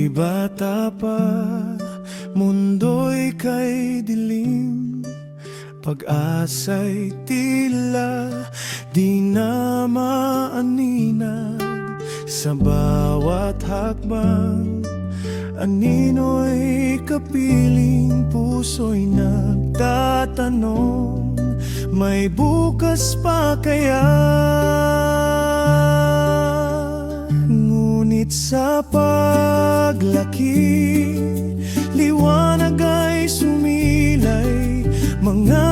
Ako'y bata pa, mundo'y kay dilim, pag-asa'y tila di na maaninag. Sa bawat hakbang, anino'y kapiling, puso'y nagtatanong, may bukas pa kaya? Ngunit sa paglaki, liwanag ay sumilay, mga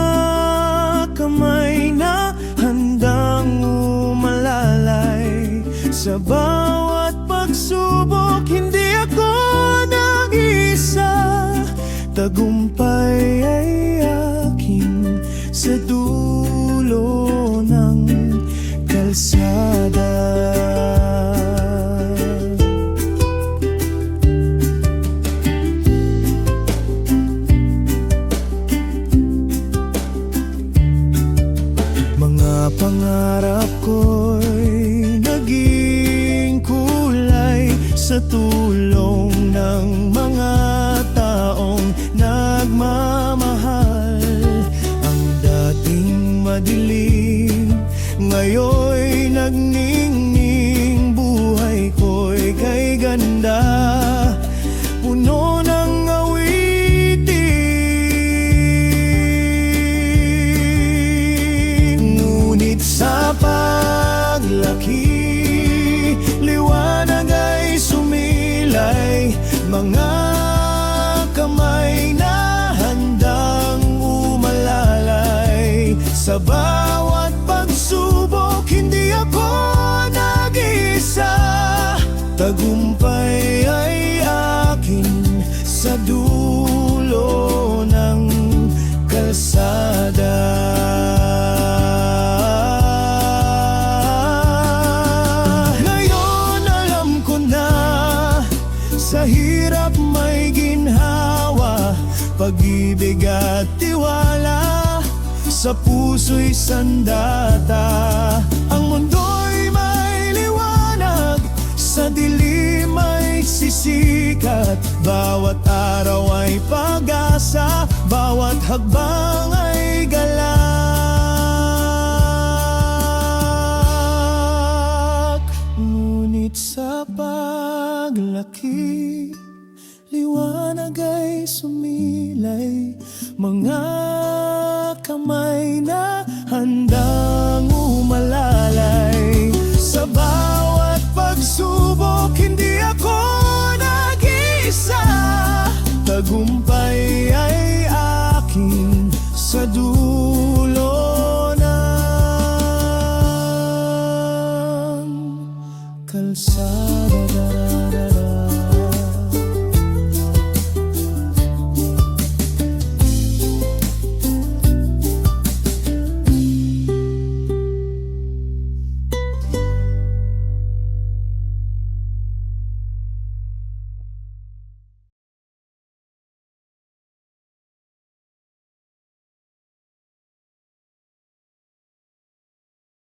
kamay na handang umalalay. Sa bawat pagsubok, hindi ako nag-isa, tagumpay ay akin sa dulo ng kalsada. Mga pangarap ko'y naging kulay sa tulong ng mga taong nagmamahal. Ang dating madilim, ngayon'y nagningning, buhay ko'y kay ganda, puno ng awitin. Ngunit sa paglaki, liwanag ay sumilay, mga kamay na handang umalalay. Sa bawat pagsubok, hindi ako nag-isa, tagumpay ay akin sa dulo ng kalsada. Ngayon alam ko na, sa hirap may ginhawa, pag-ibig at tiwala, sa puso'y sandata. Ang mundo'y may liwanag, sa dilim ay sisikat, bawat araw ay pag-asa, bawat hakbang ay galak. Ngunit sa paglaki, liwanag ay sumilay, mga kamay na handang umalalay. Sa bawat pagsubok, hindi ako nag-isa, tagumpay ay akin sa dulo ng kalsada.